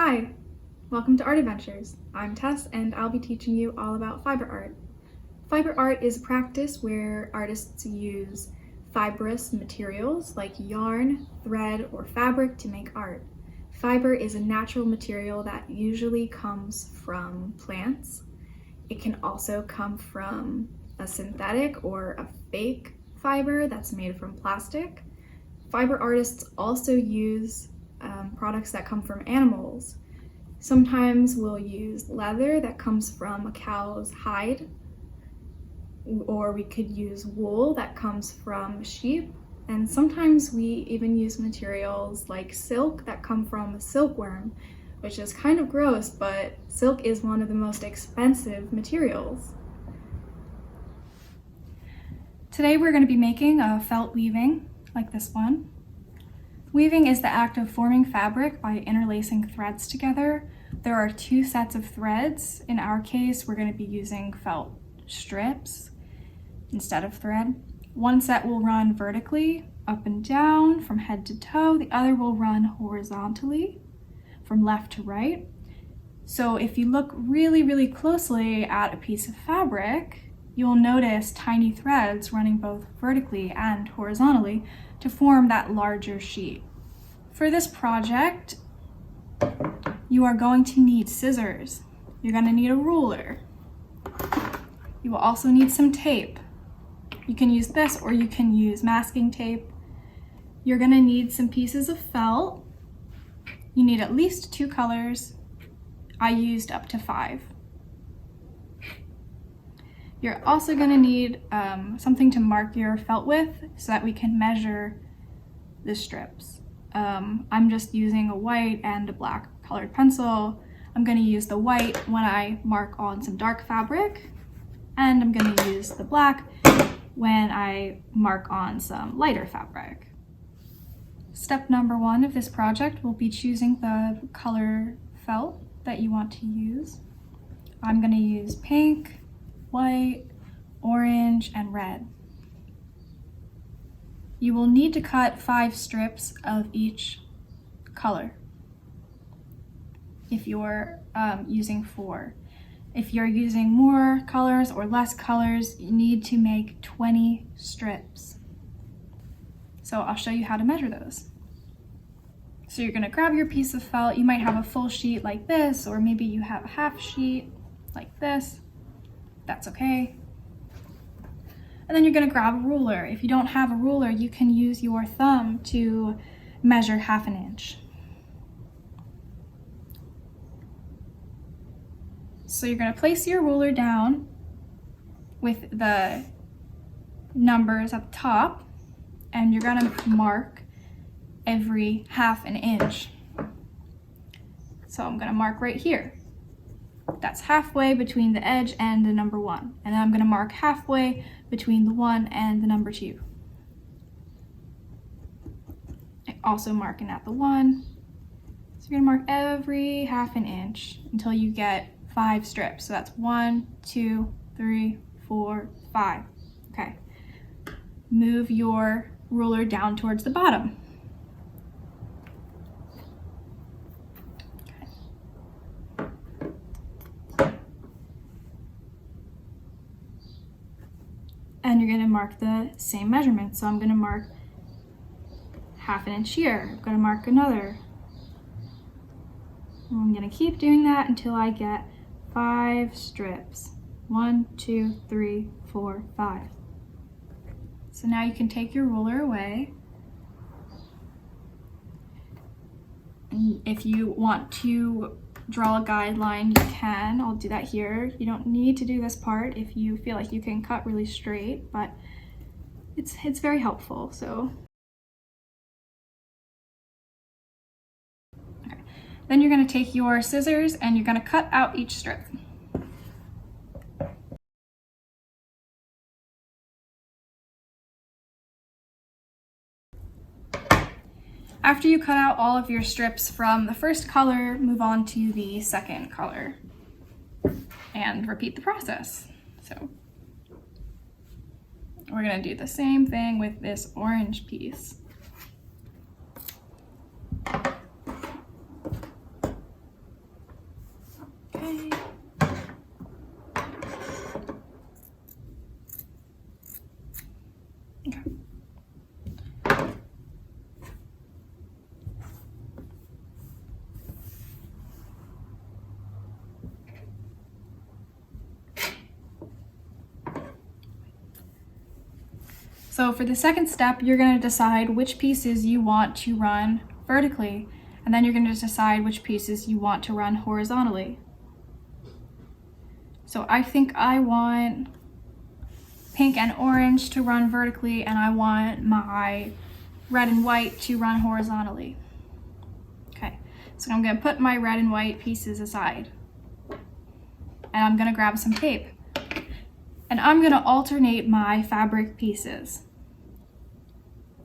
Hi, welcome to Art Adventures. I'm Tess and I'll be teaching you all about fiber art. Fiber art is a practice where artists use fibrous materials like yarn, thread, or fabric to make art. Fiber is a natural material that usually comes from plants. It can also come from a synthetic or a fake fiber that's made from plastic. Fiber artists also use products that come from animals. Sometimes we'll use leather that comes from a cow's hide, or we could use wool that comes from sheep, and sometimes we even use materials like silk that come from a silkworm, which is kind of gross, but silk is one of the most expensive materials. Today we're going to be making a felt weaving like this one. Weaving is the act of forming fabric by interlacing threads together. There are two sets of threads. In our case, we're going to be using felt strips instead of thread. One set will run vertically, up and down, from head to toe. The other will run horizontally, from left to right. So if you look really closely at a piece of fabric, you'll notice tiny threads running both vertically and horizontally to form that larger sheet. For this project, you are going to need scissors. You're going to need a ruler. You will also need some tape. You can use this or you can use masking tape. You're going to need some pieces of felt. You need at least 2 colors. I used up to 5. You're also going to need something to mark your felt with so that we can measure the strips. I'm just using a white and a black colored pencil. I'm going to use the white when I mark on some dark fabric, and I'm going to use the black when I mark on some lighter fabric. Step number 1 of this project will be choosing the color felt that you want to use. I'm going to use pink, white, orange, and red. You will need to cut 5 strips of each color if you're using 4. If you're using more colors or less colors, you need to make 20 strips. So I'll show you how to measure those. So you're going to grab your piece of felt. You might have a full sheet like this, or maybe you have a half sheet like this. That's okay. And then you're going to grab a ruler. If you don't have a ruler, you can use your thumb to measure 1/2 inch. So you're going to place your ruler down with the numbers at the top, and you're going to mark every 1/2 inch. So I'm going to mark right here. That's halfway between the edge and the number 1. And then I'm going to mark halfway between the 1 and the number 2. Also marking at the 1. So you're going to mark every 1/2 inch until you get 5 strips. So that's 1, 2, 3, 4, 5. Okay. Move your ruler down towards the bottom. And you're going to mark the same measurement. So I'm going to mark 1/2 inch here. I'm going to mark another. And I'm going to keep doing that until I get 5 strips. 1, 2, 3, 4, 5. So now you can take your ruler away. And if you want to draw a guideline, you can. I'll do that here. You don't need to do this part if you feel like you can cut really straight, but it's very helpful. So okay. Then you're going to take your scissors and you're going to cut out each strip. After you cut out all of your strips from the first color, move on to the second color and repeat the process. So we're going to do the same thing with this orange piece. Okay. So for the second step, you're going to decide which pieces you want to run vertically, and then you're going to decide which pieces you want to run horizontally. So I think I want pink and orange to run vertically, and I want my red and white to run horizontally. Okay, so I'm going to put my red and white pieces aside, and I'm going to grab some tape. And I'm going to alternate my fabric pieces.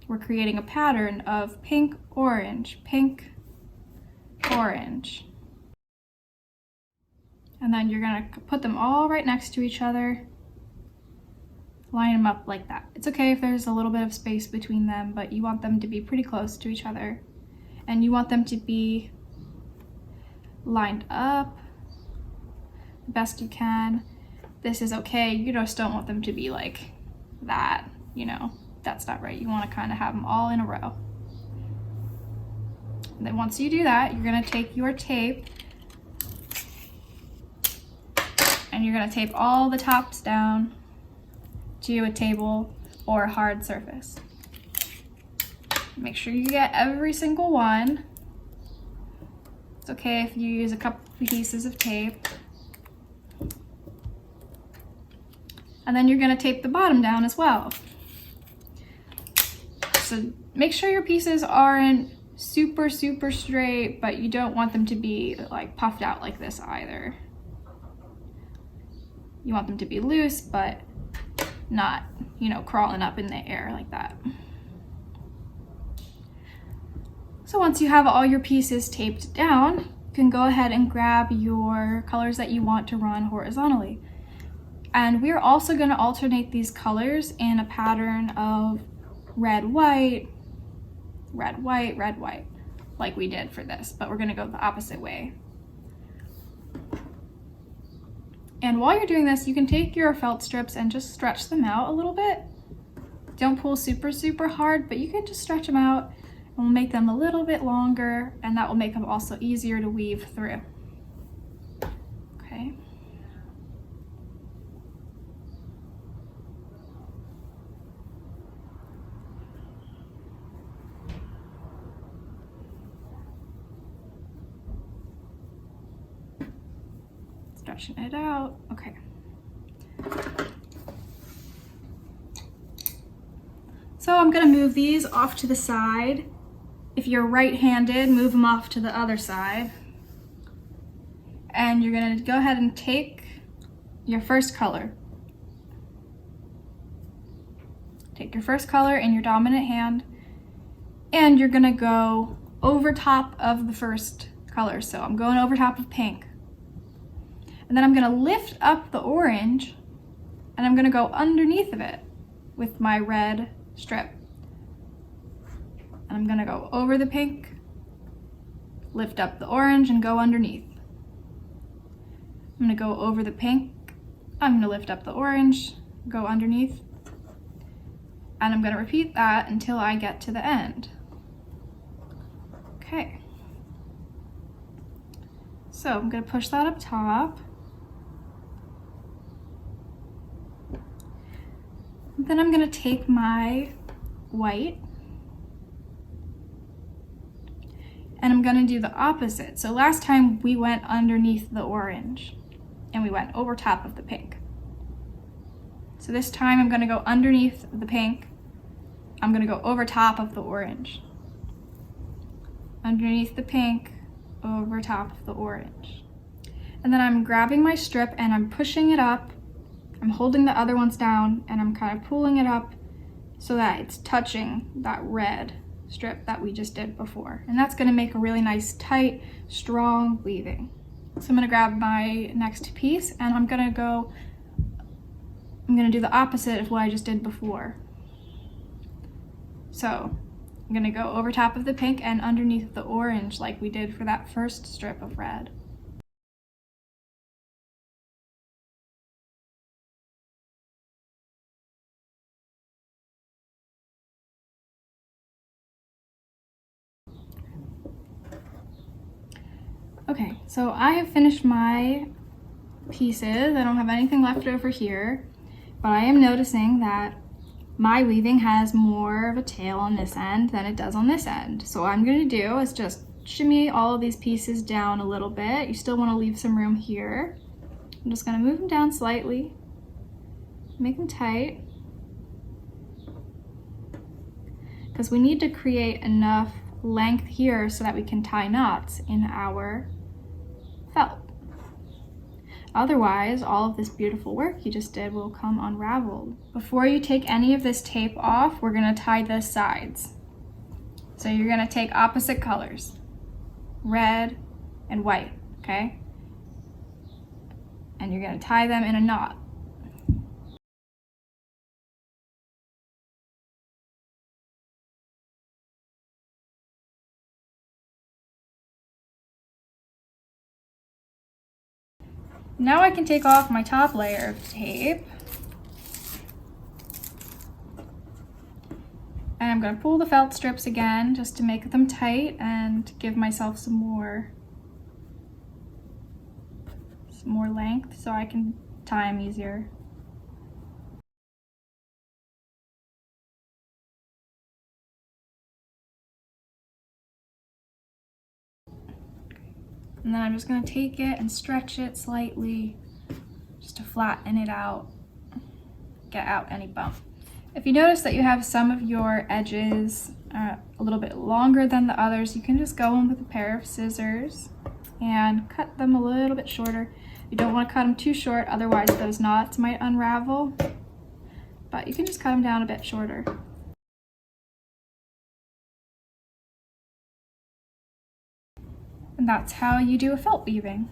We're creating a pattern of pink, orange, orange. And then you're going to put them all right next to each other. Line them up like that. It's okay if there's a little bit of space between them, but you want them to be pretty close to each other. And you want them to be lined up the best you can. This is okay. You just don't want them to be like that, you know, that's not right. You want to kind of have them all in a row. And then once you do that, you're going to take your tape and you're going to tape all the tops down to a table or a hard surface. Make sure you get every single one. It's okay if you use a couple pieces of tape. And then you're going to tape the bottom down as well. So make sure your pieces aren't super straight, but you don't want them to be like puffed out like this either. You want them to be loose, but not, you know, crawling up in the air like that. So once you have all your pieces taped down, you can go ahead and grab your colors that you want to run horizontally. And we're also going to alternate these colors in a pattern of red, white, red, white, red, white, like we did for this, but we're going to go the opposite way. And while you're doing this, you can take your felt strips and just stretch them out a little bit. Don't pull super hard, but you can just stretch them out and we'll make them a little bit longer, and that will make them also easier to weave through. Okay. Stretching it out. Okay. So I'm going to move these off to the side. If you're right-handed, move them off to the other side. And you're going to go ahead and take your first color. Take your first color in your dominant hand, and you're going to go over top of the first color. So I'm going over top of pink. And then I'm going to lift up the orange and I'm going to go underneath of it with my red strip. And I'm going to go over the pink, lift up the orange and go underneath. I'm going to go over the pink, I'm going to lift up the orange, go underneath, and I'm going to repeat that until I get to the end. Okay. So I'm going to push that up top. Then I'm going to take my white and I'm going to do the opposite. So last time we went underneath the orange and we went over top of the pink. So this time I'm going to go underneath the pink. I'm going to go over top of the orange. Underneath the pink, over top of the orange. And then I'm grabbing my strip and I'm pushing it up. I'm holding the other ones down and I'm kind of pulling it up so that it's touching that red strip that we just did before. And that's going to make a really nice, tight, strong weaving. So I'm going to grab my next piece and I'm going to do the opposite of what I just did before. So I'm going to go over top of the pink and underneath the orange like we did for that first strip of red. Okay, so I have finished my pieces. I don't have anything left over here, but I am noticing that my weaving has more of a tail on this end than it does on this end. So what I'm going to do is just shimmy all of these pieces down a little bit. You still want to leave some room here. I'm just going to move them down slightly, make them tight, because we need to create enough length here so that we can tie knots in our felt. Otherwise, all of this beautiful work you just did will come unraveled. Before you take any of this tape off, we're going to tie the sides. So you're going to take opposite colors, red and white, okay? And you're going to tie them in a knot. Now I can take off my top layer of tape. And I'm going to pull the felt strips again just to make them tight and give myself some more length so I can tie them easier. And then I'm just going to take it and stretch it slightly just to flatten it out, get out any bump. If you notice that you have some of your edges a little bit longer than the others, you can just go in with a pair of scissors and cut them a little bit shorter. You don't want to cut them too short, otherwise those knots might unravel, but you can just cut them down a bit shorter. And that's how you do a felt weaving.